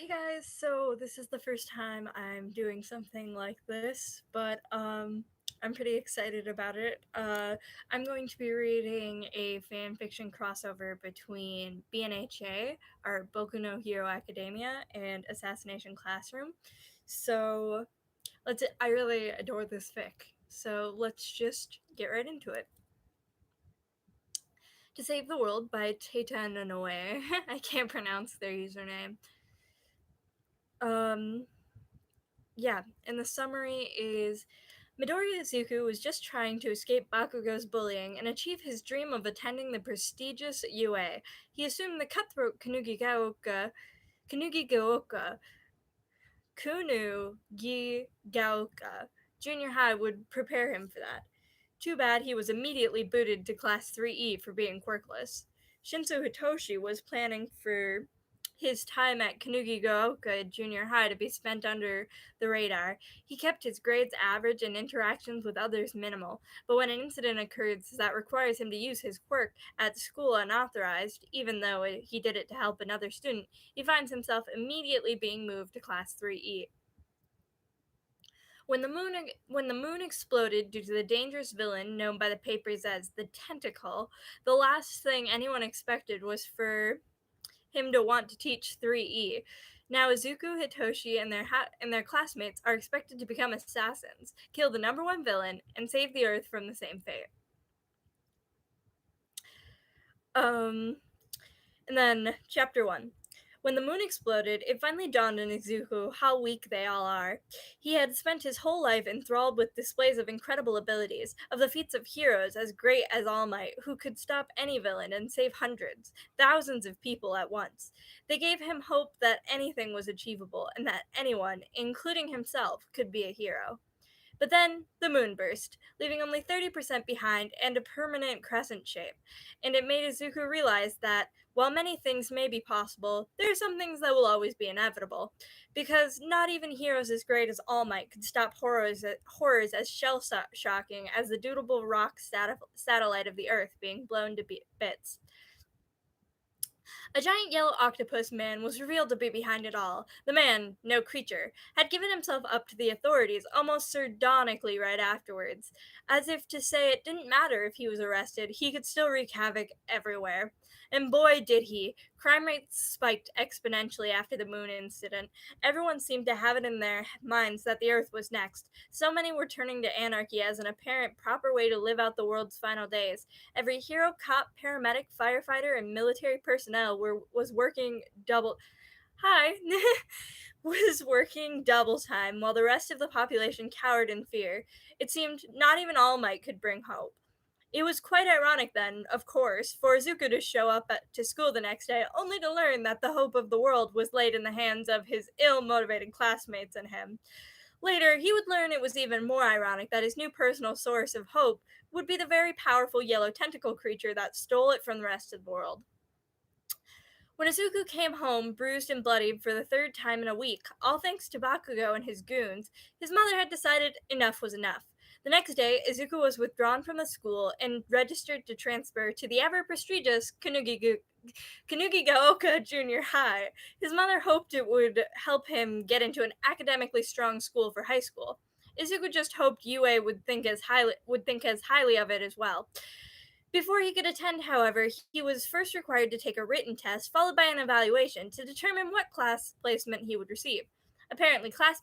Hey guys, so this is the first time I'm doing something like this, but I'm pretty excited about it. I'm going to be reading a fan fiction crossover between BNHA, our Boku no Hero Academia, and Assassination Classroom. So I really adore this fic. So let's just get right into it. To Save the World by Tata Nanoe. I can't pronounce their username. Um, yeah, and the summary is Midori Izuku was just trying to escape Bakugo's bullying and achieve his dream of attending the prestigious UA. He assumed the cutthroat Kunu-gi-gaoka junior high would prepare him for that. Too bad he was immediately booted to Class 3E for being quirkless. Shinzo Hitoshi was planning for his time at Kanugi-Gaoka Junior High to be spent under the radar. He kept his grades average and interactions with others minimal, but when an incident occurs that requires him to use his quirk at school unauthorized, even though he did it to help another student, he finds himself immediately being moved to Class 3E. When the moon exploded due to the dangerous villain known by the papers as the Tentacle, the last thing anyone expected was for him to want to teach 3E. Now Izuku, Hitoshi, and their classmates are expected to become assassins, kill the number one villain, and save the Earth from the same fate. Um, and then Chapter 1. When the moon exploded, it finally dawned on Izuku how weak they all are. He had spent his whole life enthralled with displays of incredible abilities, of the feats of heroes as great as All Might, who could stop any villain and save hundreds, thousands of people at once. They gave him hope that anything was achievable and that anyone, including himself, could be a hero. But then the moon burst, leaving only 30% behind and a permanent crescent shape. And it made Izuku realize that, while many things may be possible, there are some things that will always be inevitable. Because not even heroes as great as All Might could stop horrors as shell shocking as the Doodleball rock satellite of the Earth being blown to bits. A giant yellow octopus man was revealed to be behind it all. The man, no creature, had given himself up to the authorities almost sardonically right afterwards, as if to say it didn't matter if he was arrested, he could still wreak havoc everywhere. And boy, did he. Crime rates spiked exponentially after the moon incident. Everyone seemed to have it in their minds that the Earth was next. So many were turning to anarchy as an apparent proper way to live out the world's final days. Every hero, cop, paramedic, firefighter, and military personnel was working double. Hi, was working double time while the rest of the population cowered in fear. It seemed not even All Might could bring hope. It was quite ironic then, of course, for Izuku to show up to school the next day only to learn that the hope of the world was laid in the hands of his ill-motivated classmates and him. Later, he would learn it was even more ironic that his new personal source of hope would be the very powerful yellow tentacle creature that stole it from the rest of the world. When Izuku came home, bruised and bloody for the third time in a week, all thanks to Bakugo and his goons, his mother had decided enough was enough. The next day, Izuku was withdrawn from the school and registered to transfer to the ever prestigious Kanugigaoka Junior High. His mother hoped it would help him get into an academically strong school for high school. Izuku just hoped UA would think as highly of it as well. Before he could attend, however, he was first required to take a written test followed by an evaluation to determine what class placement he would receive. Apparently, class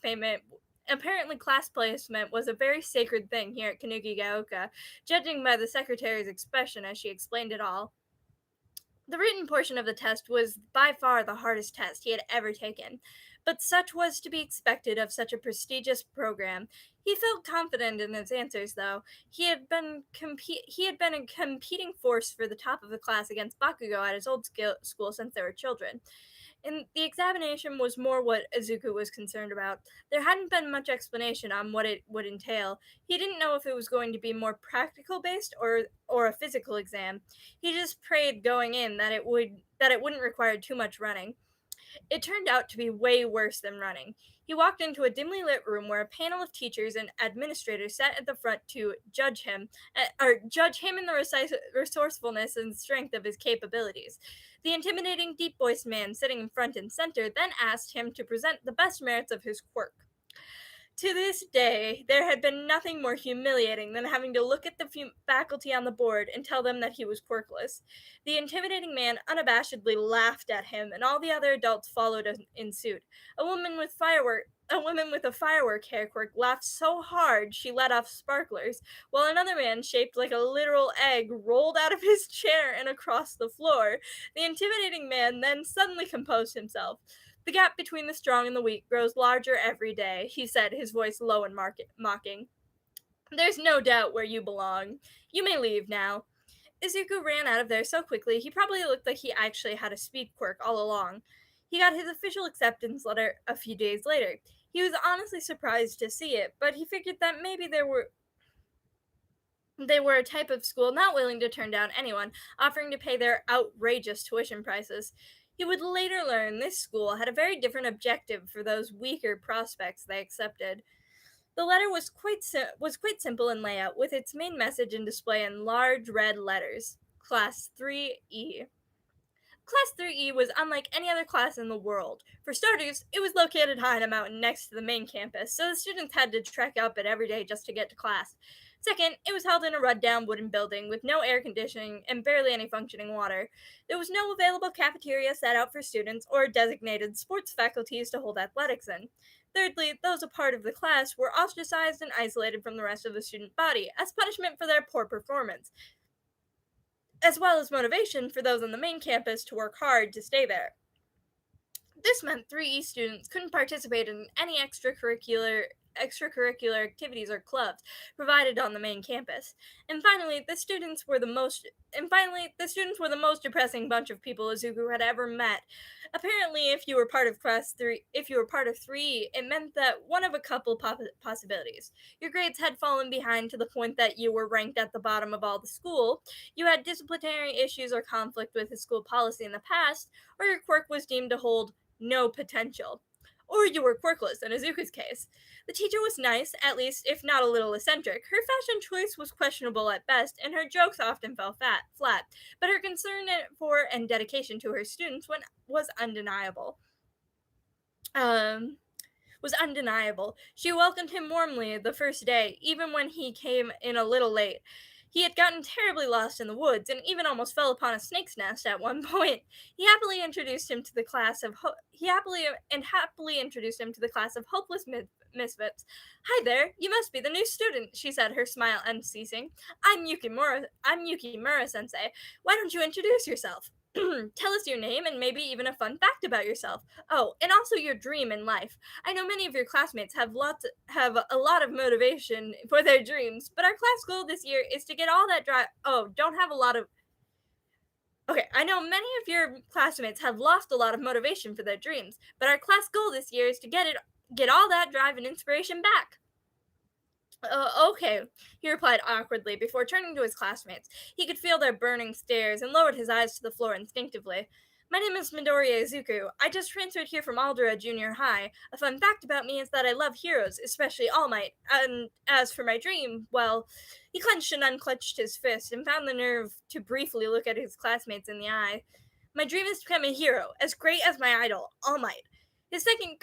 placement was a very sacred thing here at Kanuki Gaoka, judging by the secretary's expression as she explained it all. The written portion of the test was by far the hardest test he had ever taken, but such was to be expected of such a prestigious program. He felt confident in his answers, though. He had been a competing force for the top of the class against Bakugo at his old school since they were children. And the examination was more what Izuku was concerned about. There hadn't been much explanation on what it would entail. He didn't know if it was going to be more practical based or a physical exam. He just prayed going in that it wouldn't require too much running. It turned out to be way worse than running. He walked into a dimly lit room where a panel of teachers and administrators sat at the front to judge him in the resourcefulness and strength of his capabilities. The intimidating, deep-voiced man sitting in front and center then asked him to present the best merits of his quirk. To this day, there had been nothing more humiliating than having to look at the faculty on the board and tell them that he was quirkless. The intimidating man unabashedly laughed at him, and all the other adults followed in suit. A woman with a firework hair quirk laughed so hard she let off sparklers, while another man, shaped like a literal egg, rolled out of his chair and across the floor. The intimidating man then suddenly composed himself. The gap between the strong and the weak grows larger every day, he said, his voice low and mocking. There's no doubt where you belong. You may leave now. Izuku ran out of there so quickly he probably looked like he actually had a speed quirk all along. He got his official acceptance letter a few days later. He was honestly surprised to see it, but he figured that maybe they were a type of school not willing to turn down anyone offering to pay their outrageous tuition prices. He would later learn this school had a very different objective for those weaker prospects they accepted. The letter was quite simple in layout, with its main message and display in large red letters. Class 3E. Class 3E was unlike any other class in the world. For starters, it was located high on a mountain next to the main campus, so the students had to trek up it every day just to get to class. Second, it was held in a run-down wooden building with no air conditioning and barely any functioning water. There was no available cafeteria set out for students or designated sports faculties to hold athletics in. Thirdly, those a part of the class were ostracized and isolated from the rest of the student body as punishment for their poor performance, as well as motivation for those on the main campus to work hard to stay there. This meant 3E students couldn't participate in any extracurricular activities or clubs provided on the main campus. The students were the most depressing bunch of people Izuku had ever met. Apparently, if you were part of 3E, it meant that one of a couple possibilities. Your grades had fallen behind to the point that you were ranked at the bottom of all the school, you had disciplinary issues or conflict with the school policy in the past, or your quirk was deemed to hold no potential. Or you were quirkless in Izuku's case. The teacher was nice, at least if not a little eccentric. Her fashion choice was questionable at best, and her jokes often fell flat, but her concern for and dedication to her students was undeniable. Um, was undeniable. She welcomed him warmly the first day, even when he came in a little late. He had gotten terribly lost in the woods and even almost fell upon a snake's nest at one point. Happily introduced him to the class of hopeless misfits. Hi there, you must be the new student, she said, her smile unceasing. I'm Yukimura-sensei. Why don't you introduce yourself? Tell us your name and maybe even a fun fact about yourself. Oh, and also your dream in life. I know many of your classmates have a lot of motivation for their dreams, but our class goal this year is to get all that drive. Oh, don't have a lot of. Okay, I know many of your classmates have lost a lot of motivation for their dreams, but our class goal this year is to get all that drive and inspiration back. Okay, he replied awkwardly before turning to his classmates. He could feel their burning stares and lowered his eyes to the floor instinctively. My name is Midoriya Izuku. I just transferred here from Aldera Junior High. A fun fact about me is that I love heroes, especially All Might. And as for my dream, well, he clenched and unclenched his fist and found the nerve to briefly look at his classmates in the eye. My dream is to become a hero, as great as my idol, All Might. His second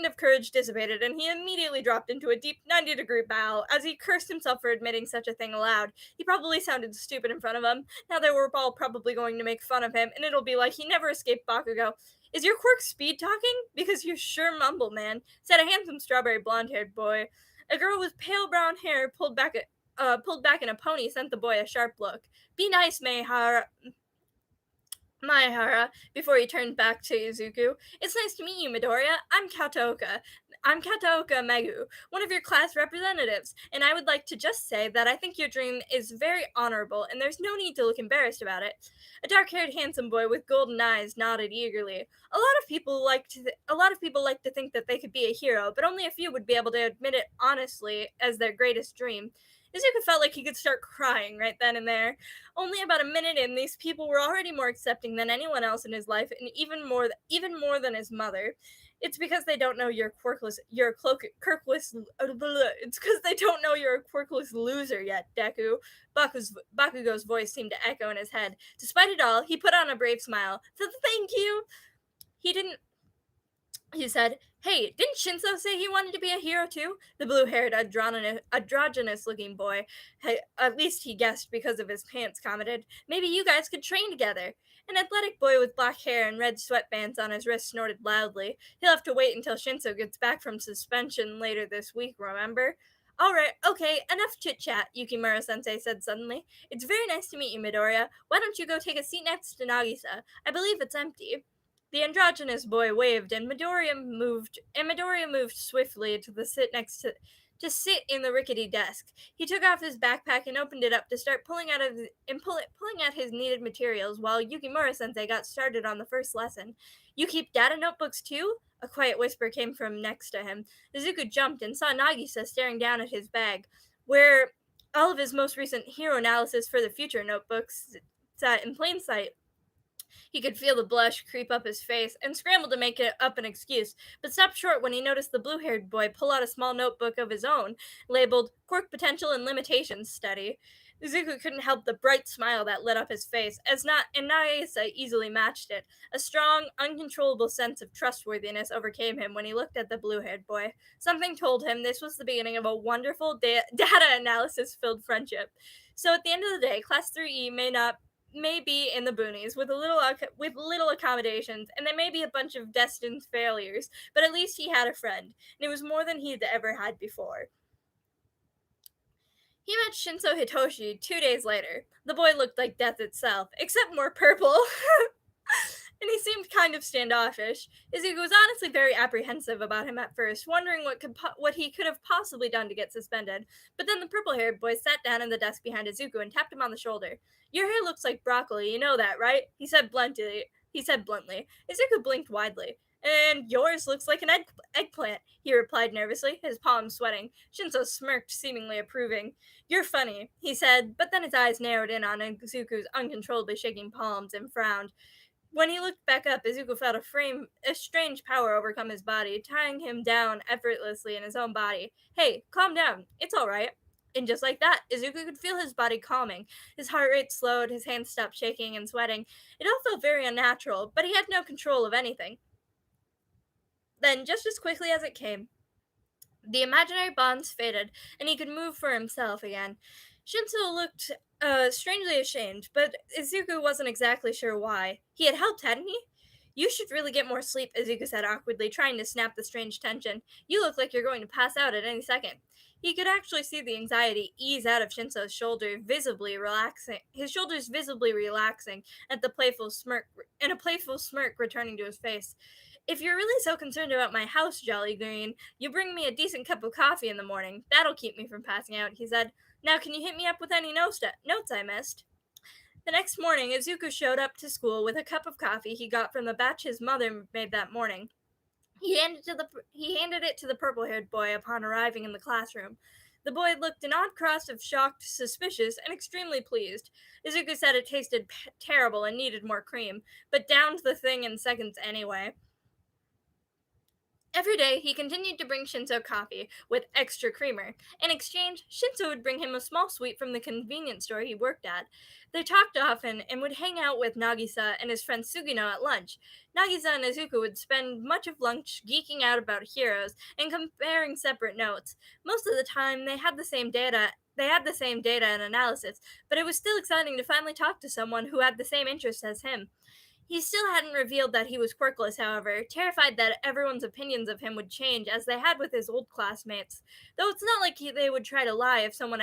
of courage dissipated, and he immediately dropped into a deep 90-degree bow as he cursed himself for admitting such a thing aloud. He probably sounded stupid in front of them. Now they were all probably going to make fun of him, and it'll be like he never escaped Bakugo. Is your quirk speed talking? Because you sure mumble, man, said a handsome strawberry blonde-haired boy. A girl with pale brown hair pulled back in a pony sent the boy a sharp look. Be nice, Maehara, before he turned back to Izuku. It's nice to meet you, Midoriya. I'm Kataoka Megu, one of your class representatives, and I would like to just say that I think your dream is very honorable, and there's no need to look embarrassed about it. A dark-haired, handsome boy with golden eyes nodded eagerly. A lot of people like to think that they could be a hero, but only a few would be able to admit it honestly as their greatest dream. Izuku felt like he could start crying right then and there. Only about a minute in, these people were already more accepting than anyone else in his life, and even more than his mother. It's because they don't know it's because they don't know you're a quirkless loser yet, Deku. Bakugo's voice seemed to echo in his head. Despite it all, he put on a brave smile. Thank you. He didn't he said, "Hey, didn't Shinso say he wanted to be a hero too?" The blue-haired, androgynous-looking boy, at least he guessed because of his pants, commented, "Maybe you guys could train together." An athletic boy with black hair and red sweatbands on his wrist snorted loudly. "He'll have to wait until Shinso gets back from suspension later this week, remember?" "Alright, okay, enough chit-chat," Yukimura-sensei said suddenly. "It's very nice to meet you, Midoriya. Why don't you go take a seat next to Nagisa? I believe it's empty." The androgynous boy waved, and Midoriya moved swiftly to sit in the rickety desk. He took off his backpack and opened it up to start pulling out his needed materials while Yukimura Sensei got started on the first lesson. "You keep data notebooks too?" A quiet whisper came from next to him. Izuku jumped and saw Nagisa staring down at his bag, where all of his most recent hero analysis for the future notebooks sat in plain sight. He could feel the blush creep up his face and scrambled to make it up an excuse, but stopped short when he noticed the blue-haired boy pull out a small notebook of his own, labeled Quirk Potential and Limitations Study. Izuku couldn't help the bright smile that lit up his face, and Nagisa easily matched it. A strong, uncontrollable sense of trustworthiness overcame him when he looked at the blue-haired boy. Something told him this was the beginning of a wonderful data analysis-filled friendship. So at the end of the day, Class 3E may be in the boonies with little accommodations, and there may be a bunch of destined failures, but at least he had a friend, and it was more than he'd ever had before. He met Shinso Hitoshi 2 days later. The boy looked like death itself, except more purple. And he seemed kind of standoffish. Izuku was honestly very apprehensive about him at first, wondering what he could have possibly done to get suspended. But then the purple-haired boy sat down in the desk behind Izuku and tapped him on the shoulder. "Your hair looks like broccoli, you know that, right?" He said bluntly. Izuku blinked widely. "And yours looks like an eggplant," he replied nervously, his palms sweating. Shinso smirked, seemingly approving. "You're funny," he said, but then his eyes narrowed in on Izuku's uncontrollably shaking palms and frowned. When he looked back up, Izuku felt a strange power overcome his body, tying him down effortlessly in his own body. "Hey, calm down. It's all right." And just like that, Izuku could feel his body calming. His heart rate slowed, his hands stopped shaking and sweating. It all felt very unnatural, but he had no control of anything. Then, just as quickly as it came, the imaginary bonds faded, and he could move for himself again. Shinso looked strangely ashamed, but Izuku wasn't exactly sure why. He had helped, hadn't he? "You should really get more sleep," Izuku said awkwardly, trying to snap the strange tension. "You look like you're going to pass out at any second." He could actually see the anxiety ease out of Shinso's shoulders visibly relaxing at the playful smirk returning to his face. "If you're really so concerned about my house, Jolly Green, you bring me a decent cup of coffee in the morning. That'll keep me from passing out," he said. "Now can you hit me up with any notes I missed?" The next morning, Izuku showed up to school with a cup of coffee he got from the batch his mother made that morning. He handed it to the purple-haired boy upon arriving in the classroom. The boy looked an odd cross of shocked, suspicious, and extremely pleased. Izuku said it tasted terrible and needed more cream, but downed the thing in seconds anyway. Every day, he continued to bring Shinso coffee with extra creamer. In exchange, Shinso would bring him a small sweet from the convenience store he worked at. They talked often and would hang out with Nagisa and his friend Sugino at lunch. Nagisa and Izuku would spend much of lunch geeking out about heroes and comparing separate notes. Most of the time, they had the same data and analysis, but it was still exciting to finally talk to someone who had the same interests as him. He still hadn't revealed that he was quirkless, however, terrified that everyone's opinions of him would change as they had with his old classmates. Though it's not like he would try to lie if someone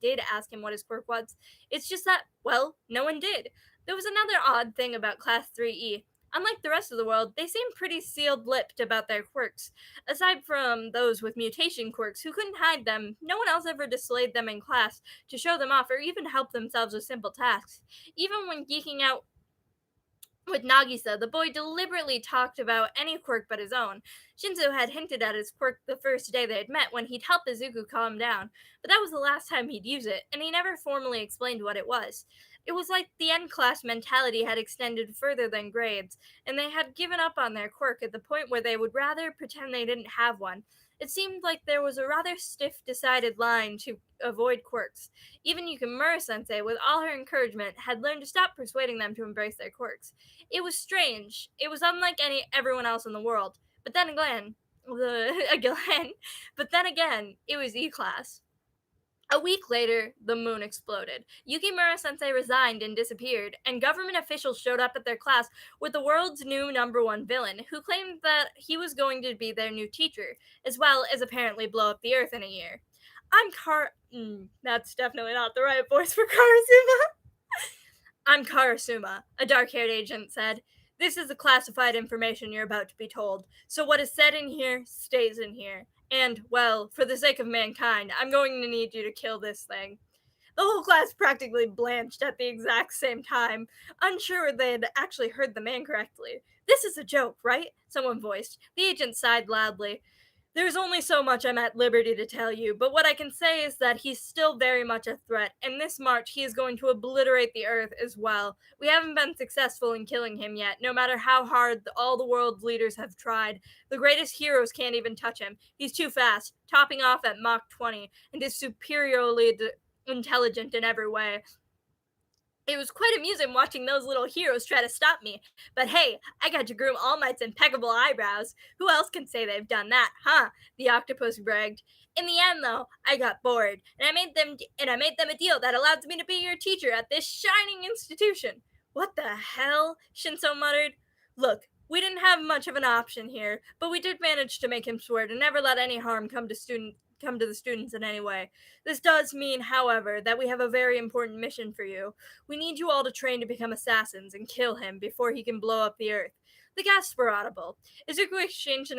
did ask him what his quirk was. It's just that, well, no one did. There was another odd thing about Class 3E. Unlike the rest of the world, they seemed pretty sealed-lipped about their quirks. Aside from those with mutation quirks who couldn't hide them, no one else ever displayed them in class to show them off or even help themselves with simple tasks. Even when geeking out With Nagisa, the boy deliberately talked about any quirk but his own. Shinzo had hinted at his quirk the first day they had met when he'd helped Izuku calm down, but that was the last time he'd use it, and he never formally explained what it was. It was like the end class mentality had extended further than grades, and they had given up on their quirk at the point where they would rather pretend they didn't have one. It seemed like there was a rather stiff, decided line to avoid quirks. Even Yukimura-sensei, with all her encouragement, had learned to stop persuading them to embrace their quirks. It was strange. It was unlike everyone else in the world. But then again, again, but then again, it was E-class. A week later, the moon exploded. Yukimura sensei resigned and disappeared, and government officials showed up at their class with the world's new number one villain, who claimed that he was going to be their new teacher, as well as apparently blow up the earth in a year. That's definitely not the right voice for Karasuma. I'm Karasuma, a dark haired agent said. This is the classified information you're about to be told, so what is said in here stays in here. And, well, for the sake of mankind, I'm going to need you to kill this thing. The whole class practically blanched at the exact same time, unsure they had actually heard the man correctly. This is a joke, right? Someone voiced. The agent sighed loudly. There's only so much I'm at liberty to tell you, but what I can say is that he's still very much a threat, and this March he is going to obliterate the Earth as well. We haven't been successful in killing him yet, no matter how hard all the world's leaders have tried. The greatest heroes can't even touch him. He's too fast, topping off at Mach 20, and is superiorly intelligent in every way. It was quite amusing watching those little heroes try to stop me. But hey, I got to groom All Might's impeccable eyebrows. Who else can say they've done that, huh? The octopus bragged. In the end, though, I got bored, and I made them a deal that allows me to be your teacher at this shining institution. What the hell? Shinso muttered. Look, we didn't have much of an option here, but we did manage to make him swear to never let any harm come to the students in any way. This does mean, however, that we have a very important mission for you. We need you all to train to become assassins and kill him before he can blow up the earth. The gasps were audible. Izuku exchanged an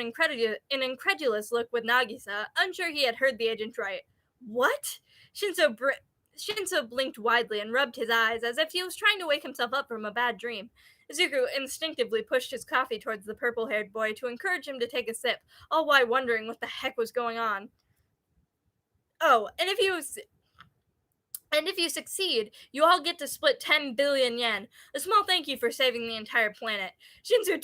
incredulous look with Nagisa, unsure he had heard the agent right. What? Shinso blinked widely and rubbed his eyes as if he was trying to wake himself up from a bad dream. Izuku instinctively pushed his coffee towards the purple-haired boy to encourage him to take a sip, all while wondering what the heck was going on. Oh, and if you succeed, you all get to split 10 billion yen. A small thank you for saving the entire planet. Shinzu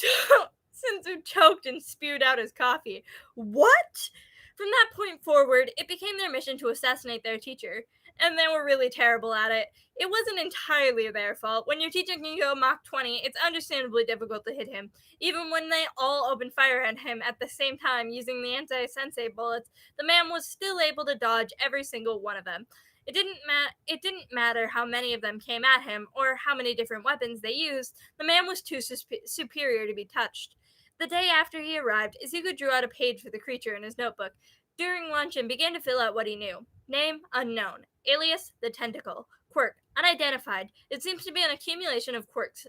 choked and spewed out his coffee. What? From that point forward, it became their mission to assassinate their teacher, and they were really terrible at it. It wasn't entirely their fault. When your teacher can go Mach 20, it's understandably difficult to hit him. Even when they all opened fire at him at the same time using the anti-sensei bullets, the man was still able to dodge every single one of them. It didn't matter how many of them came at him or how many different weapons they used. The man was too superior to be touched. The day after he arrived, Izuku drew out a page for the creature in his notebook during lunch and began to fill out what he knew. Name unknown. Alias the tentacle. Quirk unidentified. It seems to be an accumulation of quirks,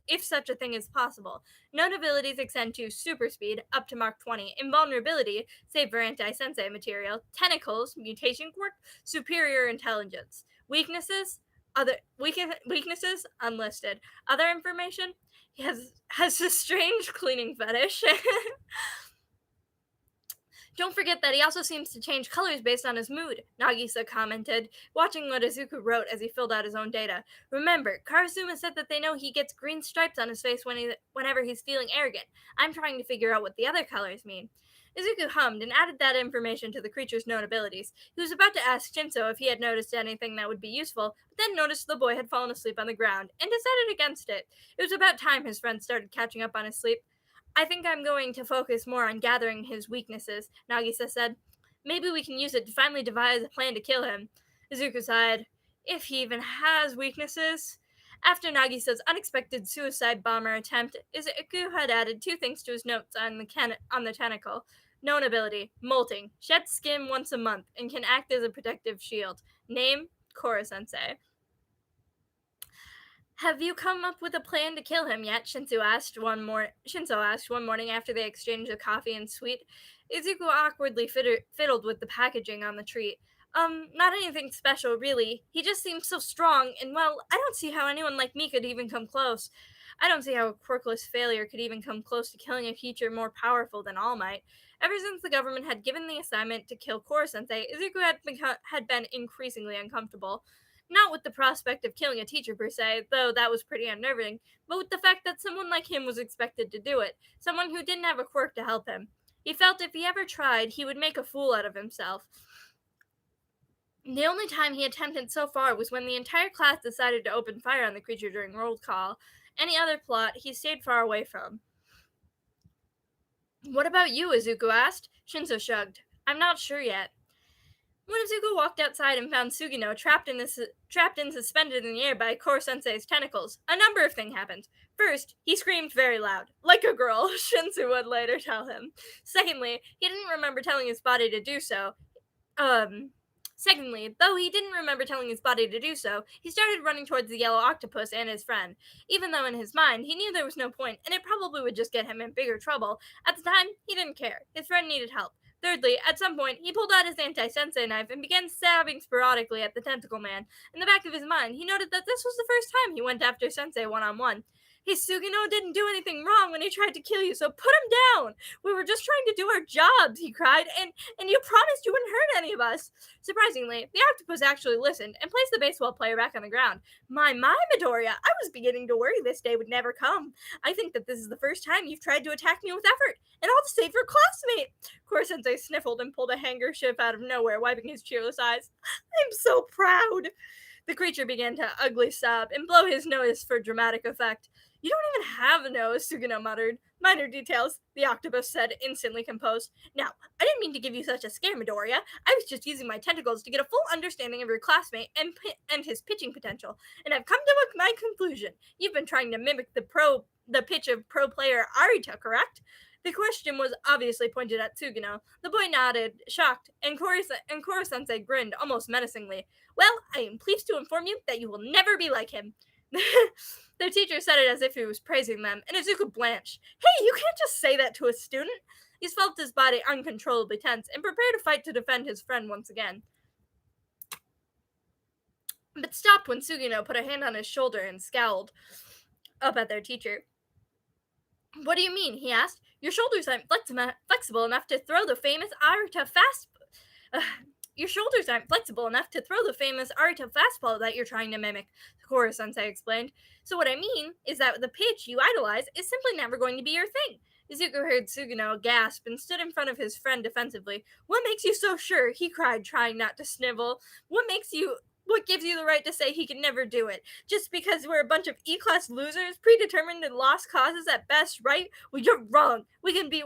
if such a thing is possible. Known abilities extend to super speed up to Mark 20, invulnerability, save for anti-sensei material, tentacles, mutation quirk, superior intelligence. Weaknesses unlisted. Other information, he has a strange cleaning fetish. Don't forget that he also seems to change colors based on his mood, Nagisa commented, watching what Izuku wrote as he filled out his own data. Remember, Karasuma said that they know he gets green stripes on his face whenever he's feeling arrogant. I'm trying to figure out what the other colors mean. Izuku hummed and added that information to the creature's known abilities. He was about to ask Shinso if he had noticed anything that would be useful, but then noticed the boy had fallen asleep on the ground, and decided against it. It was about time his friend started catching up on his sleep. I think I'm going to focus more on gathering his weaknesses, Nagisa said. Maybe we can use it to finally devise a plan to kill him. Izuku sighed. If he even has weaknesses. After Nagisa's unexpected suicide bomber attempt, Izuku had added two things to his notes on the tentacle. Known ability, molting, sheds skin once a month, and can act as a protective shield. Name, Koro-sensei. Have you come up with a plan to kill him yet? Shinzo asked one morning after they exchanged a coffee and sweet. Izuku awkwardly fiddled with the packaging on the treat. Not anything special, really. He just seems so strong, and well, I don't see how anyone like me could even come close. I don't see how a quirkless failure could even come close to killing a teacher more powerful than All Might. Ever since the government had given the assignment to kill Koro-sensei, Izuku had been increasingly uncomfortable. Not with the prospect of killing a teacher per se, though that was pretty unnerving, but with the fact that someone like him was expected to do it, someone who didn't have a quirk to help him. He felt if he ever tried, he would make a fool out of himself. The only time he attempted so far was when the entire class decided to open fire on the creature during roll call. Any other plot, he stayed far away from. What about you? Izuku asked. Shinzo shrugged. I'm not sure yet. When Izuku walked outside and found Sugino trapped and suspended in the air by Koro-sensei's tentacles, a number of things happened. First, he screamed very loud, like a girl, Shinzo would later tell him. Secondly, he didn't remember telling his body to do so. Secondly, though he didn't remember telling his body to do so, he started running towards the yellow octopus and his friend. Even though in his mind he knew there was no point, and it probably would just get him in bigger trouble, at the time he didn't care. His friend needed help. Thirdly, at some point, he pulled out his anti-sensei knife and began stabbing sporadically at the tentacle man. In the back of his mind, he noted that this was the first time he went after Sensei one-on-one. Hey, Sugino didn't do anything wrong when he tried to kill you, so put him down! We were just trying to do our jobs, he cried, and you promised you wouldn't hurt any of us. Surprisingly, the octopus actually listened and placed the baseball player back on the ground. My, Midoriya, I was beginning to worry this day would never come. I think that this is the first time you've tried to attack me with effort, and all to save your classmate. Koro-sensei sniffled and pulled a handkerchief out of nowhere, wiping his cheerless eyes. I'm so proud. The creature began to ugly sob and blow his nose for dramatic effect. You don't even have a nose, Sugino muttered. Minor details, the octopus said, instantly composed. Now, I didn't mean to give you such a scare, Midoriya. I was just using my tentacles to get a full understanding of your classmate and his pitching potential, and I've come to my conclusion. You've been trying to mimic the pitch of pro player Arita, correct? The question was obviously pointed at Sugino. The boy nodded, shocked, and Koro-sensei grinned almost menacingly. Well, I am pleased to inform you that you will never be like him. Their teacher said it as if he was praising them, and Izuku blanched. Hey, you can't just say that to a student! He felt his body uncontrollably tense and prepared to fight to defend his friend once again. But stopped when Sugino put a hand on his shoulder and scowled up at their teacher. What do you mean? He asked. Your shoulders aren't flexible enough to throw the famous Arita fastball that you're trying to mimic, Koro-sensei explained. So what I mean is that the pitch you idolize is simply never going to be your thing. Izuku heard Sugino gasp and stood in front of his friend defensively. What makes you so sure? He cried, trying not to snivel. What gives you the right to say he can never do it? Just because we're a bunch of E-class losers, predetermined and lost causes at best, right? Well, you're wrong. We can be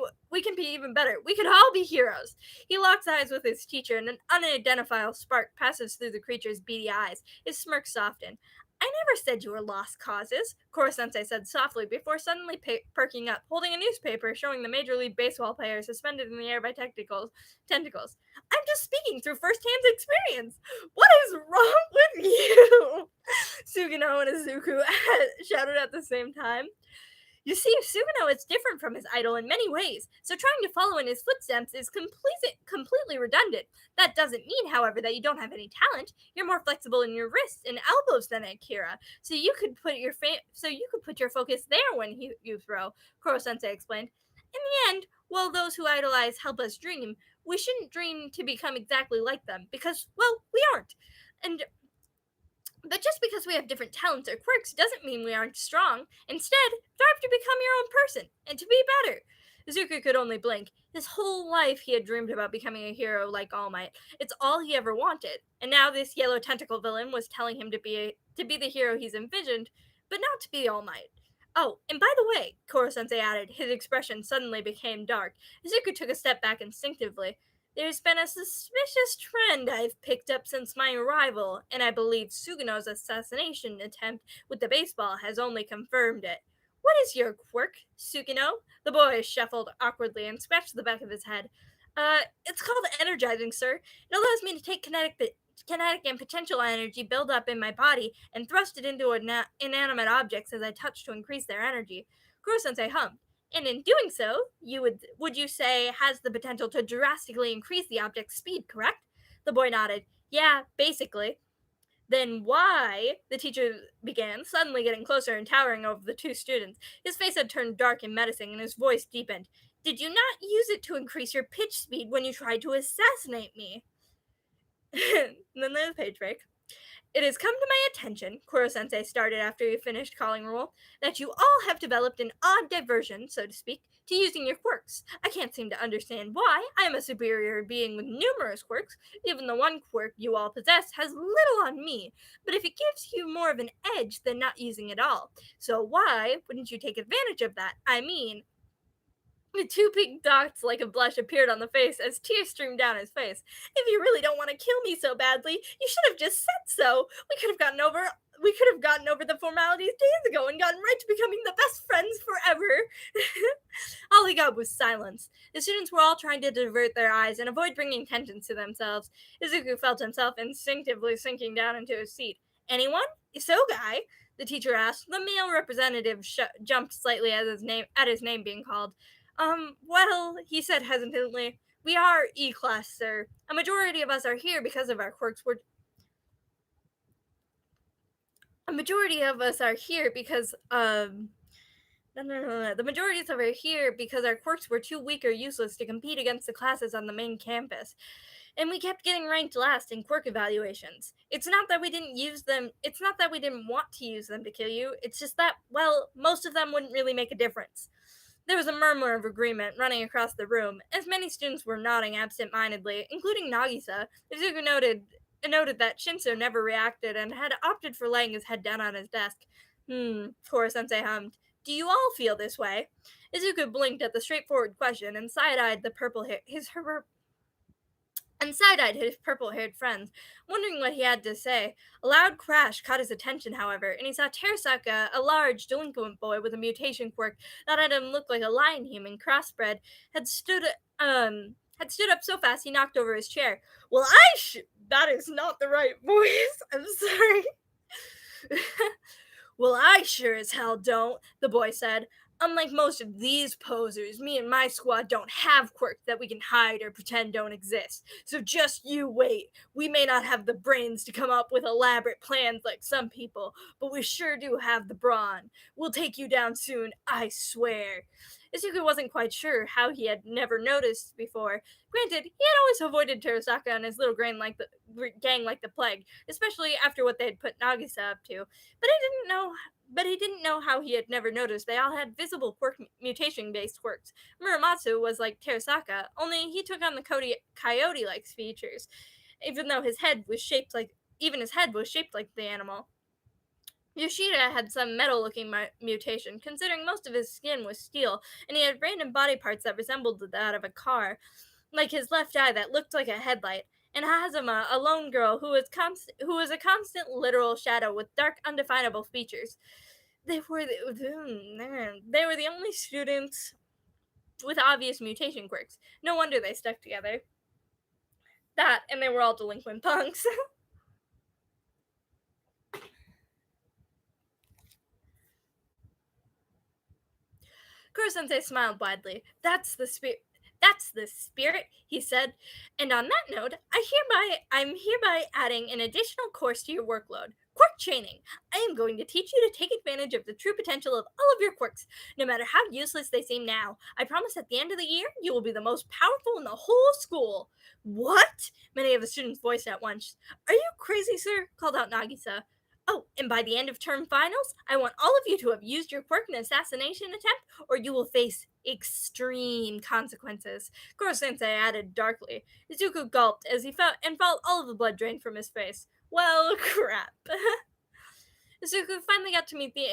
even better. We could all be heroes. He locks eyes with his teacher, and an unidentifiable spark passes through the creature's beady eyes. His smirk softened. I never said you were lost causes, Koro-sensei said softly before suddenly perking up, holding a newspaper showing the Major League Baseball player suspended in the air by tentacles. I'm just speaking through first-hand experience. What is wrong with you? Sugino and Izuku shouted at the same time. You see, Sugino is different from his idol in many ways, so trying to follow in his footsteps is completely redundant. That doesn't mean, however, that you don't have any talent. You're more flexible in your wrists and elbows than Akira, so you could put your focus there when you throw. Koro-sensei explained. In the end, while those who idolize help us dream, we shouldn't dream to become exactly like them, because, well, we aren't. But just because we have different talents or quirks doesn't mean we aren't strong. Instead, strive to become your own person and to be better. Izuku could only blink. His whole life he had dreamed about becoming a hero like All Might. It's all he ever wanted. And now this yellow tentacle villain was telling him to be the hero he's envisioned, but not to be All Might. Oh, and by the way, Koro-sensei added, his expression suddenly became dark. Izuku took a step back instinctively. There's been a suspicious trend I've picked up since my arrival, and I believe Sugino's assassination attempt with the baseball has only confirmed it. What is your quirk, Sugino? The boy shuffled awkwardly and scratched the back of his head. It's called energizing, sir. It allows me to take kinetic and potential energy build up in my body and thrust it into inanimate objects as I touch to increase their energy. Kuro-sensei hummed. And in doing so, would you say has the potential to drastically increase the object's speed, correct? The boy nodded. Yeah, basically. Then why? The teacher began, suddenly getting closer and towering over the two students. His face had turned dark and menacing, and his voice deepened. Did you not use it to increase your pitch speed when you tried to assassinate me? And then there's a page break. It has come to my attention, Koro-sensei started after he finished calling roll, that you all have developed an odd diversion, so to speak, to using your quirks. I can't seem to understand why. I am a superior being with numerous quirks. Even the one quirk you all possess has little on me, but if it gives you more of an edge than not using it all. So why wouldn't you take advantage of that? I mean, the two pink dots like a blush appeared on the face as tears streamed down his face. If you really don't want to kill me so badly, you should have just said so. We could have gotten over the formalities days ago and gotten right to becoming the best friends forever. All he got was silence. The students were all trying to divert their eyes and avoid bringing attention to themselves. Izuku felt himself instinctively sinking down into his seat. Anyone? Isogai? The teacher asked. The male representative jumped slightly at his name being called. Well, he said hesitantly, we are E-class, sir. A majority of us are here because of our quirks were a majority of us are here because no. The majority of us are here because our quirks were too weak or useless to compete against the classes on the main campus. And we kept getting ranked last in quirk evaluations. It's not that we didn't want to use them to kill you. It's just that, well, most of them wouldn't really make a difference. There was a murmur of agreement running across the room, as many students were nodding absent-mindedly, including Nagisa. Izuku noted that Shinso never reacted and had opted for laying his head down on his desk. Koro-sensei hummed. Do you all feel this way? Izuku blinked at the straightforward question and side-eyed his purple-haired friends, wondering what he had to say. A loud crash caught his attention, however, and he saw Terasaka, a large, delinquent boy with a mutation quirk that had him look like a lion human crossbred, had stood up so fast he knocked over his chair. Well, that is not the right voice. I'm sorry. Well, I sure as hell don't, the boy said. Unlike most of these posers, me and my squad don't have quirks that we can hide or pretend don't exist. So just you wait. We may not have the brains to come up with elaborate plans like some people, but we sure do have the brawn. We'll take you down soon, I swear. Izuku wasn't quite sure how he had never noticed before. Granted, he had always avoided Terasaka and his little gang like the plague, especially after what they had put Nagisa up to. But he didn't know how he had never noticed they all had visible mutation-based quirks. Muramatsu was like Terasaka, only he took on the coyote-like features, even though his head was shaped like the animal. Yoshida had some metal-looking mutation, considering most of his skin was steel, and he had random body parts that resembled that of a car, like his left eye that looked like a headlight. And Hazama, a lone girl who was a constant literal shadow with dark, undefinable features. They were the only students with obvious mutation quirks. No wonder they stuck together. That, and they were all delinquent punks. Kuro-sensei smiled widely. That's the spirit, he said. And on that note, I'm hereby adding an additional course to your workload. Quirk training. I am going to teach you to take advantage of the true potential of all of your quirks, no matter how useless they seem now. I promise at the end of the year, you will be the most powerful in the whole school. What? Many of the students voiced at once. Are you crazy, sir? Called out Nagisa. Oh, and by the end of term finals, I want all of you to have used your quirk in an assassination attempt, or you will face extreme consequences. Koro-sensei added darkly. Izuku gulped as he felt all of the blood drain from his face. Well, crap. Izuku finally got to meet the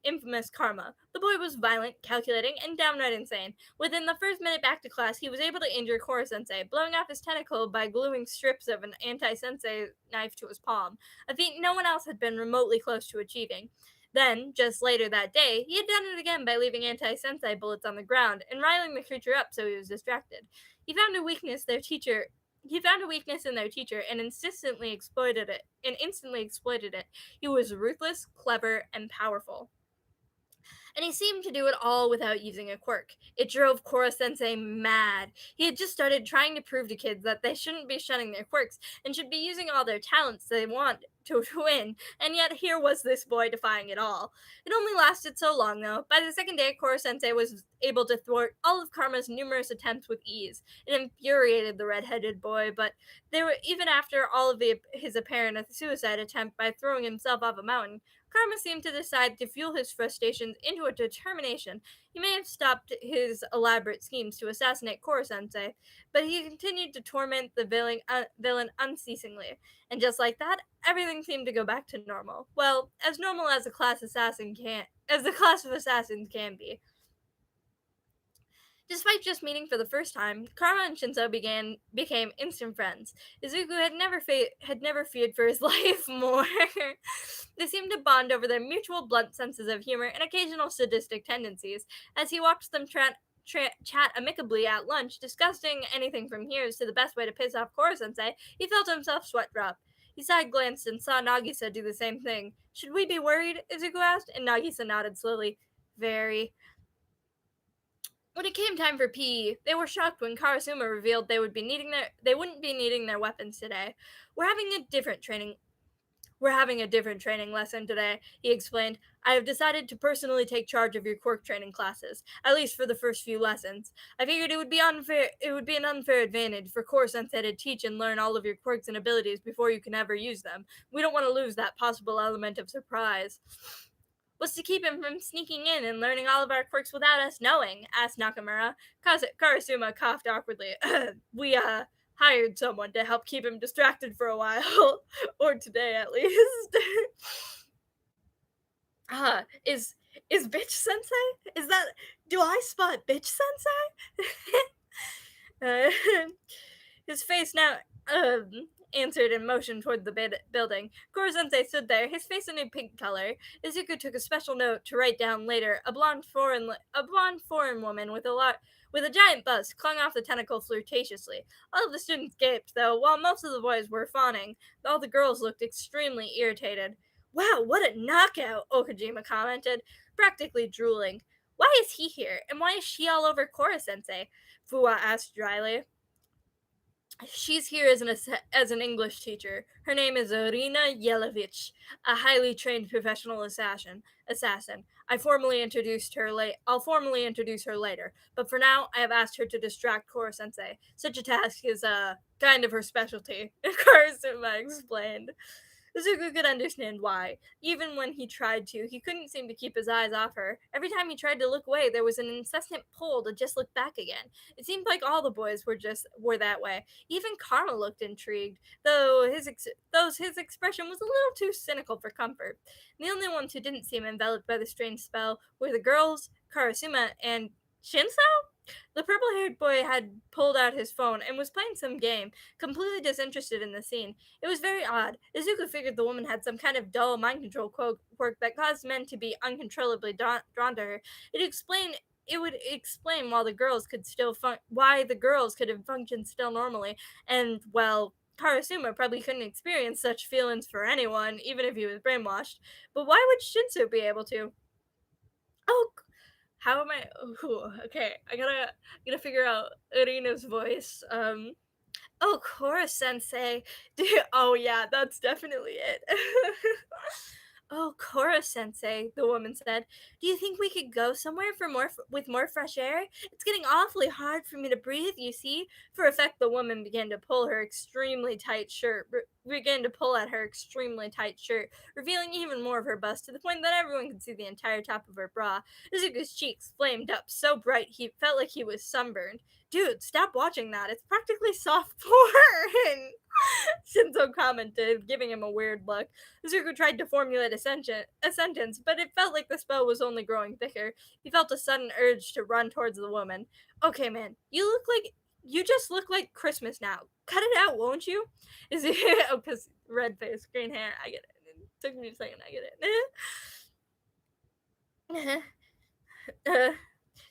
infamous Karma. The boy was violent, calculating, and downright insane. Within the first minute back to class, he was able to injure Koro-sensei, blowing off his tentacle by gluing strips of an anti-sensei knife to his palm, a feat no one else had been remotely close to achieving. Then, just later that day, he had done it again by leaving anti-sensei bullets on the ground and riling the creature up so he was distracted. He found a weakness in their teacher and instantly exploited it. He was ruthless, clever, and powerful. and he seemed to do it all without using a quirk. It drove Koro-sensei mad. He had just started trying to prove to kids that they shouldn't be shunning their quirks and should be using all their talents they want to win, and yet here was this boy defying it all. It only lasted so long, though. By the second day, Koro-sensei was able to thwart all of Karma's numerous attempts with ease. It infuriated the red-headed boy, but they were even after all of his apparent suicide attempt by throwing himself off a mountain. Karma seemed to decide to fuel his frustrations into a determination. He may have stopped his elaborate schemes to assassinate Koro-sensei, but he continued to torment the villain unceasingly. And just like that, everything seemed to go back to normal. Well, as normal as as the class of assassins can be. Despite just meeting for the first time, Karma and Shinzo became instant friends. Izuku had never feared for his life more. They seemed to bond over their mutual blunt senses of humor and occasional sadistic tendencies. As he watched them chat amicably at lunch, discussing anything from here's to the best way to piss off Koro-sensei, he felt himself sweat drop. He side glanced and saw Nagisa do the same thing. Should we be worried? Izuku asked, and Nagisa nodded slowly. Very. When it came time for PE, they were shocked when Karasuma revealed they wouldn't be needing their weapons today. We're having a different training we're having a different training lesson today, he explained. I have decided to personally take charge of your quirk training classes, at least for the first few lessons. I figured it would be an unfair advantage for Core Sensei to teach and learn all of your quirks and abilities before you can ever use them. We don't want to lose that possible element of surprise. What's to keep him from sneaking in and learning all of our quirks without us knowing? Asked Nakamura. Karasuma coughed awkwardly. We hired someone to help keep him distracted for a while. Or today, at least. Is Bitch Sensei? Is that. Do I spot Bitch Sensei? uh, his face now answered and motioned toward the building. Koro-sensei stood there, his face a new pink color. Izuku took a special note to write down later. A blonde foreign woman with a giant bust clung off the tentacle flirtatiously. All of the students gaped, though, while most of the boys were fawning. All the girls looked extremely irritated. Wow, what a knockout, Okajima commented, practically drooling. Why is he here, and why is she all over Koro-sensei? Fuwa asked dryly. She's here as an English teacher. Her name is Irina Yelovich, a highly trained professional assassin. I'll formally introduce her later, but for now, I have asked her to distract Koro-sensei. Such a task is kind of her specialty, Karasuma explained. Izuku could understand why. Even when he tried to, he couldn't seem to keep his eyes off her. Every time he tried to look away, there was an incessant pull to just look back again. It seemed like all the boys were that way. Even Karma looked intrigued, though his expression was a little too cynical for comfort. And the only ones who didn't seem enveloped by the strange spell were the girls, Karasuma, and Shinso? The purple haired boy had pulled out his phone and was playing some game, completely disinterested in the scene. It was very odd. Izuku figured the woman had some kind of dull mind control quirk that caused men to be uncontrollably drawn to her. It would explain why the girls could have functioned still normally, and well, Karasuma probably couldn't experience such feelings for anyone, even if he was brainwashed. But why would Shinsu be able to? Oh, how am I? Ooh, okay, I gotta figure out Irina's voice. Oh, Koro-sensei. Oh yeah, that's definitely it. Oh, Koro-sensei, the woman said. Do you think we could go somewhere with more fresh air? It's getting awfully hard for me to breathe, you see. For effect, the woman began to pull at her extremely tight shirt, revealing even more of her bust to the point that everyone could see the entire top of her bra. Izuku's cheeks flamed up so bright he felt like he was sunburned. Dude, stop watching that. It's practically soft porn. Shinzo commented, giving him a weird look. Zuko tried to formulate a sentence, but it felt like the spell was only growing thicker. He felt a sudden urge to run towards the woman. Okay, man, you just look like Christmas now. Cut it out, won't you? Is it? Oh, because red face, green hair. I get it. It took me a second. I get it.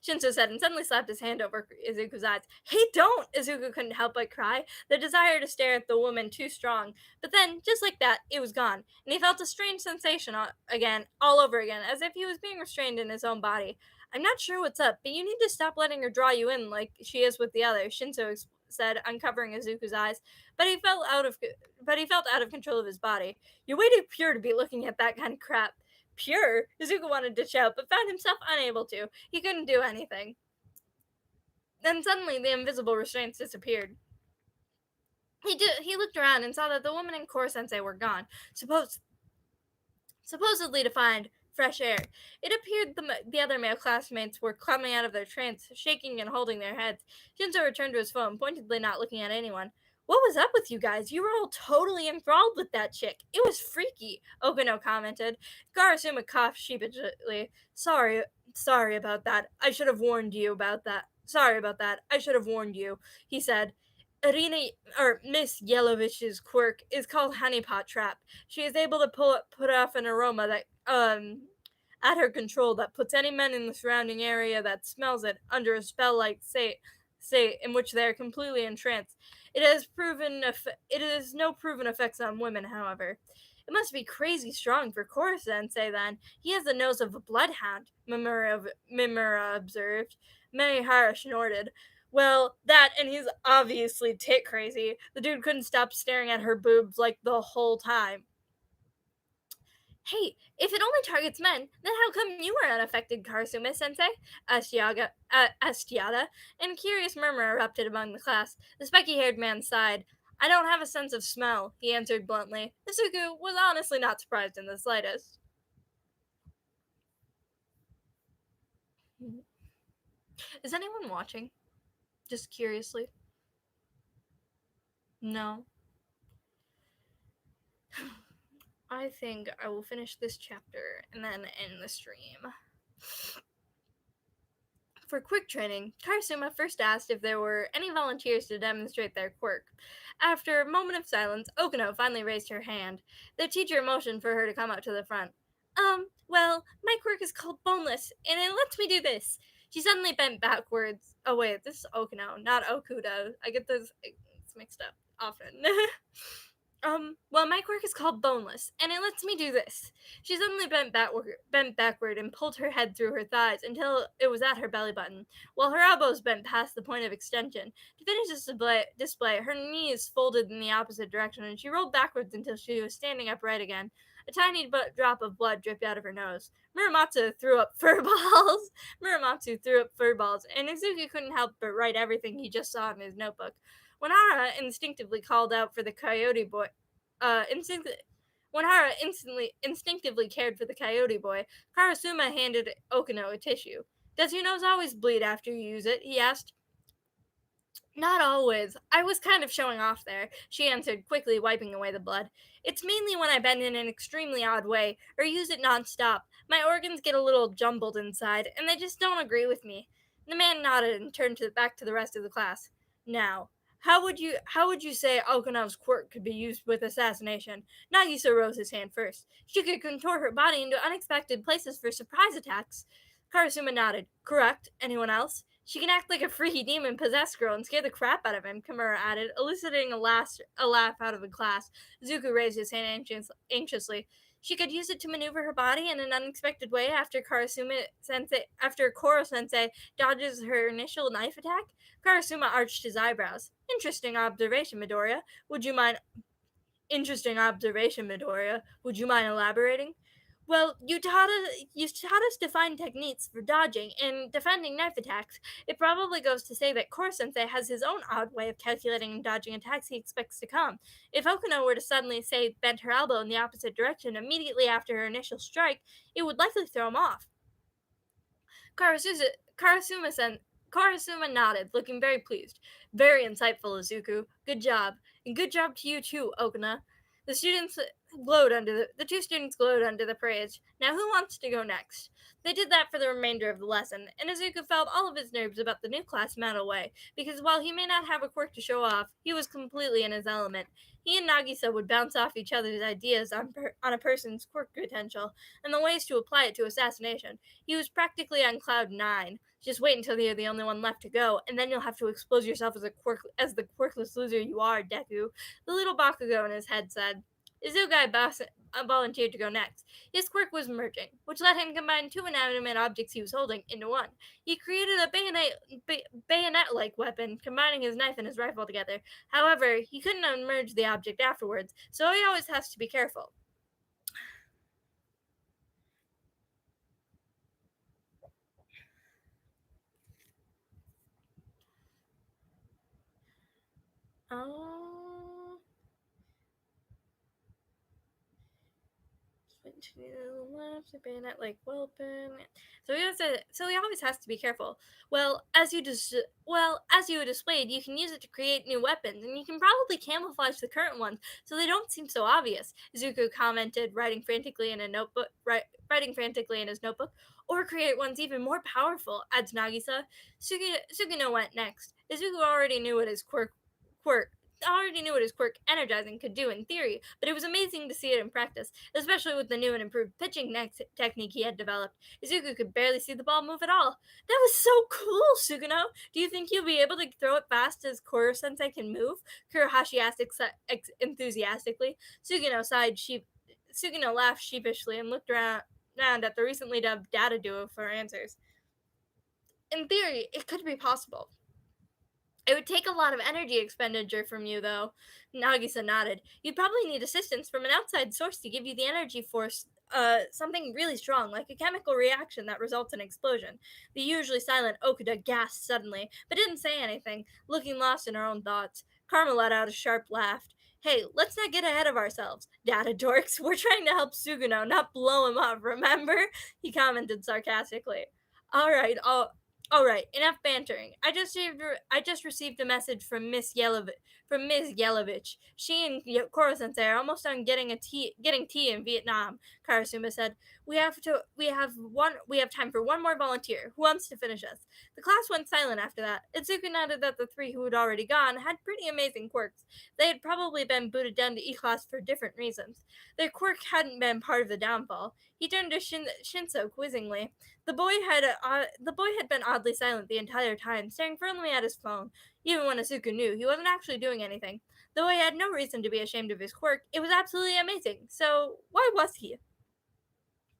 Shinzo said and suddenly slapped his hand over Izuku's eyes. Hey, don't! Izuku couldn't help but cry. The desire to stare at the woman too strong. But then, just like that, it was gone, and he felt a strange sensation again, all over again, as if he was being restrained in his own body. I'm not sure what's up, but you need to stop letting her draw you in like she is with the others, Shinzo said, uncovering Izuku's eyes. But he felt out of control of his body. You're way too pure to be looking at that kind of crap. Pure? Izuku wanted to shout, but found himself unable to. He couldn't do anything. Then suddenly the invisible restraints disappeared. He looked around and saw that the woman and Koro-sensei were gone, supposedly to find fresh air. It appeared the other male classmates were coming out of their trance, shaking and holding their heads. Shinzo returned to his phone, pointedly not looking at anyone. What was up with you guys? You were all totally enthralled with that chick. It was freaky, Okino commented. Karasuma coughed sheepishly. Sorry about that. I should have warned you about that. Sorry about that. I should have warned you, he said. Miss Yelovish's quirk is called Honeypot Trap. She is able to put off an aroma that at her control that puts any men in the surrounding area that smells it under a spell like state in which they are completely entranced. It has no proven effects on women, however. It must be crazy strong for Koro-sensei then. He has the nose of a bloodhound, Mimura observed. Marihara snorted. Well, that and he's obviously tit crazy. The dude couldn't stop staring at her boobs like the whole time. Hey, if it only targets men, then how come you were unaffected, Karasume-sensei? Asked Yada, and a curious murmur erupted among the class. The spiky-haired man sighed. I don't have a sense of smell, he answered bluntly. Izuku was honestly not surprised in the slightest. Is anyone watching? Just curiously. No. I think I will finish this chapter and then end the stream. For quick training, Karasuma first asked if there were any volunteers to demonstrate their quirk. After a moment of silence, Okino finally raised her hand. The teacher motioned for her to come up to the front. Well, my quirk is called Boneless, and it lets me do this. She suddenly bent backwards. Oh wait, this is Okino, not Okuda. I get those mixed up often. Well, my quirk is called Boneless, and it lets me do this. She suddenly bent backward and pulled her head through her thighs until it was at her belly button, while her elbows bent past the point of extension. To finish this display, her knees folded in the opposite direction, and she rolled backwards until she was standing upright again. A tiny drop of blood dripped out of her nose. Muramatsu threw up fur balls, and Izuku couldn't help but write everything he just saw in his notebook. When Hara instinctively called out for the coyote boy, when Hara instinctively cared for the coyote boy, Karasuma handed Okino a tissue. Does your nose always bleed after you use it? He asked. Not always. I was kind of showing off there, she answered, quickly wiping away the blood. It's mainly when I bend in an extremely odd way, or use it non-stop. My organs get a little jumbled inside, and they just don't agree with me. The man nodded and turned back to the rest of the class. Now, how would you say Okino's quirk could be used with assassination? Nagisa rose his hand first. She could contort her body into unexpected places for surprise attacks. Karasuma nodded. Correct. Anyone else? She can act like a freaky demon-possessed girl and scare the crap out of him, Kimura added, eliciting a laugh out of the class. Zuko raised his hand anxiously. She could use it to maneuver her body in an unexpected way after Koro-sensei dodges her initial knife attack? Karasuma arched his eyebrows. Interesting observation, Midoriya. Would you mind elaborating? Well, you taught us to find techniques for dodging and defending knife attacks. It probably goes to say that Koro-sensei has his own odd way of calculating and dodging attacks he expects to come. If Okino were to suddenly, say, bend her elbow in the opposite direction immediately after her initial strike, it would likely throw him off. Karasuma nodded, looking very pleased. Very insightful, Izuku. Good job. And good job to you too, Okina. The two students glowed under the praise. Now who wants to go next? They did that for the remainder of the lesson, and Izuku felt all of his nerves about the new class melt away, because while he may not have a quirk to show off, he was completely in his element. He and Nagisa would bounce off each other's ideas on a person's quirk potential, and the ways to apply it to assassination. He was practically on cloud 9. Just wait until you're the only one left to go, and then you'll have to expose yourself as the quirkless loser you are, Deku. The little Bakugo in his head said. Volunteered to go next. His quirk was merging, which let him combine two inanimate objects he was holding into one. He created a bayonet-like weapon, combining his knife and his rifle together. However, he couldn't unmerge the object afterwards, so he always has to be careful. Oh. To the left, the bayonet like weapon. So he always has to be careful. As you displayed, you can use it to create new weapons, and you can probably camouflage the current ones so they don't seem so obvious. Izuku commented, writing frantically in his notebook, or create ones even more powerful. Adds Nagisa. Sugino went next. Izuku quirk already knew what his quirk energizing could do in theory, but it was amazing to see it in practice, especially with the new and improved pitching technique he had developed. Izuku could barely see the ball move at all. That was so cool, Sugino! Do you think you'll be able to throw it fast as Koro-sensei can move? Kurohashi asked enthusiastically. Sugino laughed sheepishly and looked around at the recently dubbed data duo for answers. In theory, it could be possible. It would take a lot of energy expenditure from you, though. Nagisa nodded. You'd probably need assistance from an outside source to give you the energy force, something really strong, like a chemical reaction that results in explosion. The usually silent Okuda gasped suddenly, but didn't say anything, looking lost in her own thoughts. Karma let out a sharp laugh. Hey, let's not get ahead of ourselves, data dorks. We're trying to help Sugino, not blow him up, remember? He commented sarcastically. All right, enough bantering. I just received a message from Ms. Yelovich. She and Koro-sensei are almost done getting tea in Vietnam. Karasuma said, We have time for one more volunteer. Who wants to finish us?" The class went silent after that. Itsuku noted that the three who had already gone had pretty amazing quirks. They had probably been booted down to E-class for different reasons. Their quirk hadn't been part of the downfall. He turned to Shinso quizzingly. The boy had been oddly silent the entire time, staring firmly at his phone. Even when Asuka knew he wasn't actually doing anything. Though he had no reason to be ashamed of his quirk, it was absolutely amazing. So why was he?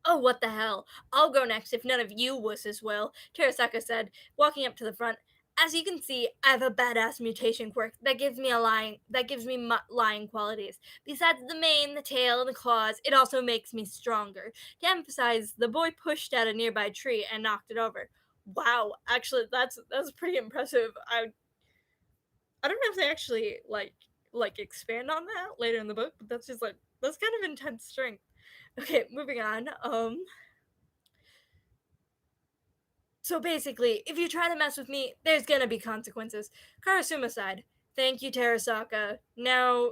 Oh, what the hell. I'll go next if none of you wusses will, Terasaka said, walking up to the front. As you can see, I have a badass mutation quirk that gives me lying qualities. Besides the mane, the tail, and the claws, it also makes me stronger. To emphasize, the boy pushed at a nearby tree and knocked it over. Wow, actually, that's pretty impressive. I don't know if they actually like expand on that later in the book, but that's kind of intense strength. Okay, moving on. So basically, if you try to mess with me, there's gonna be consequences. Karasuma sighed. Thank you, Terasaka. Now,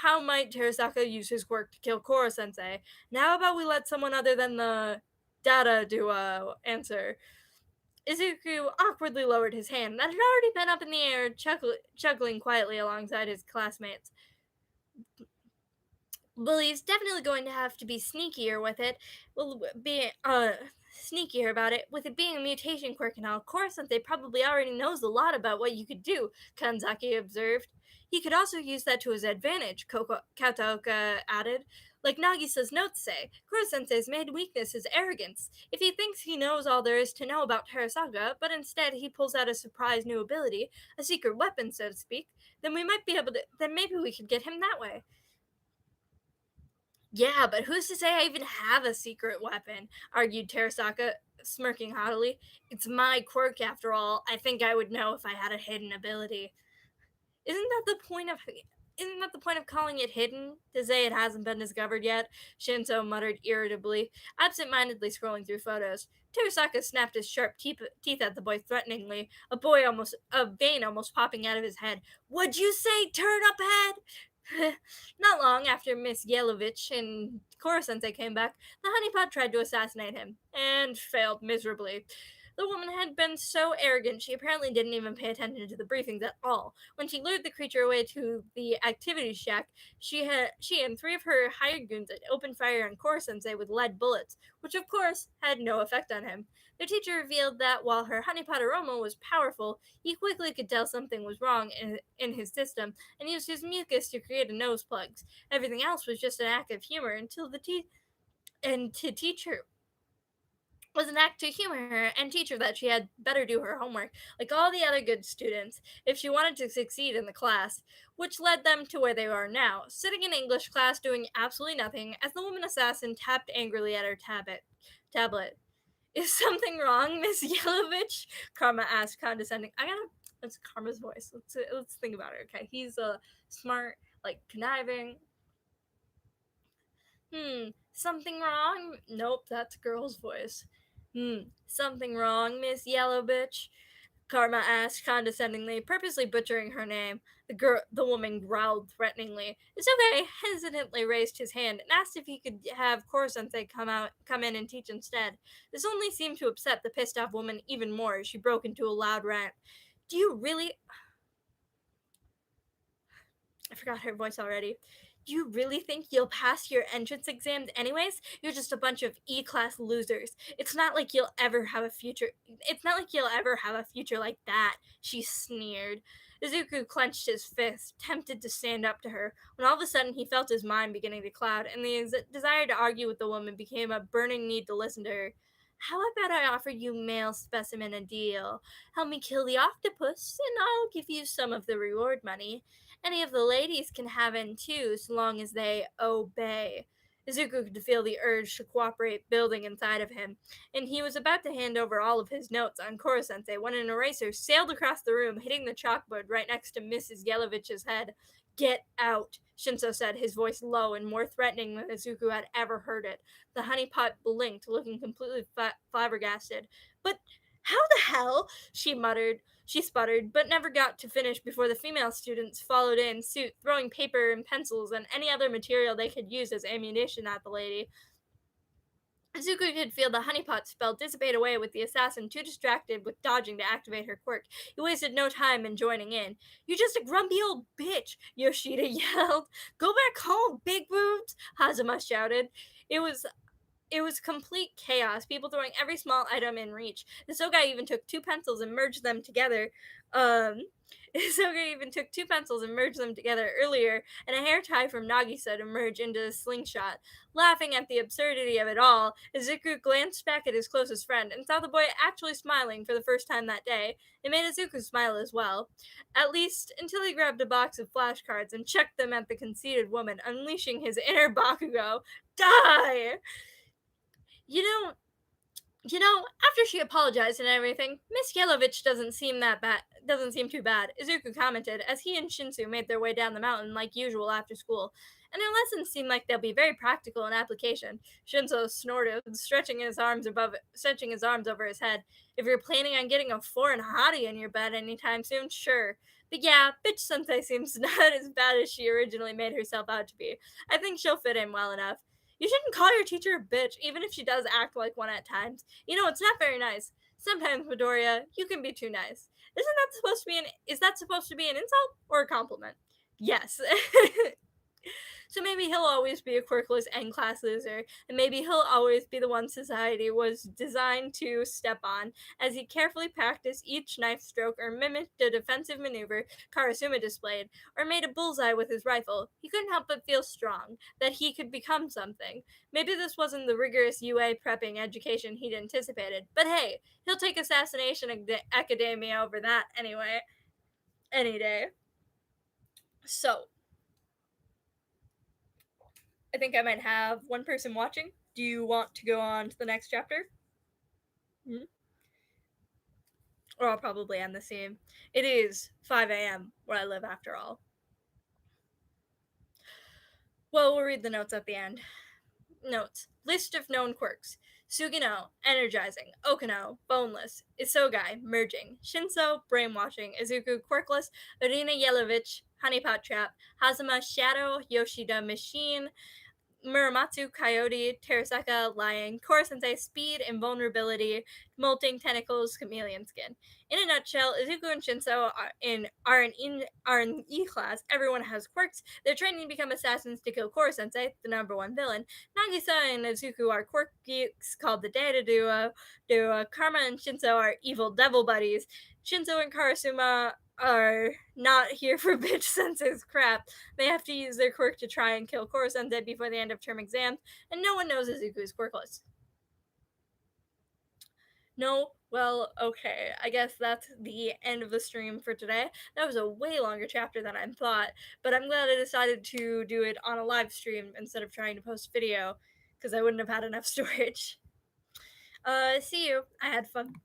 how might Terasaka use his quirk to kill Koro-sensei? Now, how about we let someone other than the data duo answer? Izuku awkwardly lowered his hand that had already been up in the air, chuckling quietly alongside his classmates. Lily's definitely going to have to be sneakier with it. Will be sneakier about it. With it being a mutation quirk and all, Koro-sensei probably already knows a lot about what you could do, Kanzaki observed. He could also use that to his advantage, Kataoka added. Like Nagisa's notes say, Koro-sensei's main weakness is arrogance. If he thinks he knows all there is to know about Terasaka, but instead he pulls out a surprise new ability, a secret weapon, so to speak, then maybe we could get him that way. Yeah, but who's to say I even have a secret weapon? Argued Terasaka, smirking haughtily. It's my quirk, after all. I think I would know if I had a hidden ability. Isn't that the point of isn't that the point of calling it hidden? To say it hasn't been discovered yet? Shinso muttered irritably, absent-mindedly scrolling through photos. Terasaka snapped his sharp teeth at the boy threateningly, a vein almost popping out of his head. What'd you say, turn up head? Not long after Miss Yelovich and Koro-sensei came back, the honeypot tried to assassinate him, and failed miserably. The woman had been so arrogant she apparently didn't even pay attention to the briefings at all. When she lured the creature away to the activity shack, she and three of her hired goons had opened fire on Koro-sensei with lead bullets, which of course had no effect on him. Their teacher revealed that while her honeypot aroma was powerful, he quickly could tell something was wrong in his system and used his mucus to create a nose plugs. Everything else was just an act of humor until and to teach her was an act to humor her and teach her that she had better do her homework, like all the other good students, if she wanted to succeed in the class, which led them to where they are now, sitting in English class doing absolutely nothing as the woman assassin tapped angrily at her tablet. Is something wrong, Miss Yelovich? Karma asked condescending. That's Karma's voice. Let's think about it, okay? He's smart, like conniving. Something wrong? Nope, that's a girl's voice. Something wrong, Miss Yellow Bitch? Karma asked condescendingly, purposely butchering her name. The woman growled threateningly. Isoge hesitantly raised his hand and asked if he could have Koro-sensei come in and teach instead. This only seemed to upset the pissed off woman even more as she broke into a loud rant. Do you really? I forgot her voice already. You really think you'll pass your entrance exams anyways? You're just a bunch of E-class losers. It's not like you'll ever have a future. It's not like you'll ever have a future like that, she sneered. Izuku clenched his fist, tempted to stand up to her, when all of a sudden he felt his mind beginning to cloud, and the desire to argue with the woman became a burning need to listen to her. How about I offer you male specimen a deal? Help me kill the octopus, and I'll give you some of the reward money. Any of the ladies can have in too, so long as they obey. Izuku could feel the urge to cooperate building inside of him, and he was about to hand over all of his notes on Koro-sensei when an eraser sailed across the room, hitting the chalkboard right next to Mrs. Yelovich's head. Get out, Shinso said, his voice low and more threatening than Izuku had ever heard it. The honeypot blinked, looking completely flabbergasted. But how the hell? She sputtered, but never got to finish before the female students followed in suit, throwing paper and pencils and any other material they could use as ammunition at the lady. Izuku could feel the honeypot spell dissipate away with the assassin too distracted with dodging to activate her quirk. He wasted no time in joining in. You're just a grumpy old bitch, Yoshida yelled. Go back home, big boobs, Hazama shouted. It was complete chaos, people throwing every small item in reach. The Sogai even took two pencils and merged them together. Sogai even took two pencils and merged them together earlier, and a hair tie from Nagisa to merge into a slingshot. Laughing at the absurdity of it all, Izuku glanced back at his closest friend and saw the boy actually smiling for the first time that day. It made Izuku smile as well. At least until he grabbed a box of flashcards and chucked them at the conceited woman, unleashing his inner Bakugo. Die! You know, after she apologized and everything, Miss Yelovich doesn't seem too bad, Izuku commented as he and Shinsu made their way down the mountain like usual after school. And their lessons seem like they'll be very practical in application. Shinso snorted, stretching his arms over his head. If you're planning on getting a foreign hottie in your bed anytime soon, sure. But yeah, bitch sensei seems not as bad as she originally made herself out to be. I think she'll fit in well enough. You shouldn't call your teacher a bitch, even if she does act like one at times. It's not very nice. Sometimes, Midoriya, you can be too nice. Is that supposed to be an insult or a compliment? Yes. So maybe he'll always be a quirkless N-class loser, and maybe he'll always be the one society was designed to step on, as he carefully practiced each knife stroke or mimicked a defensive maneuver Karasuma displayed, or made a bullseye with his rifle. He couldn't help but feel strong, that he could become something. Maybe this wasn't the rigorous UA prepping education he'd anticipated, but hey, he'll take Assassination Academia over that anyway. Any day. So, I think I might have one person watching. Do you want to go on to the next chapter? Mm-hmm. Or I'll probably end the scene. It is 5 a.m. where I live, after all. Well, we'll read the notes at the end. Notes. List of known quirks. Sugino, energizing. Okino, boneless. Isogai, merging. Shinso, brainwashing. Izuku, quirkless. Urina Yelovich, honeypot trap. Hazama, shadow. Yoshida, machine. Muramatsu, Coyote, Teraseka, Lion, Koro-sensei, Speed, Invulnerability, Molting Tentacles, Chameleon Skin. In a nutshell, Izuku and Shinso are in E class. Everyone has quirks. They're training to become assassins to kill Koro-sensei, the number one villain. Nagisa and Izuku are quirk geeks called the Data Duo. Karma and Shinso are evil devil buddies. Shinso and Karasuma are not here for bitch senses crap. They have to use their quirk to try and kill Koro-sensei before the end of term exams, and no one knows Izuku's quirkless. No, well, okay. I guess that's the end of the stream for today. That was a way longer chapter than I thought, but I'm glad I decided to do it on a live stream instead of trying to post video because I wouldn't have had enough storage. See you. I had fun.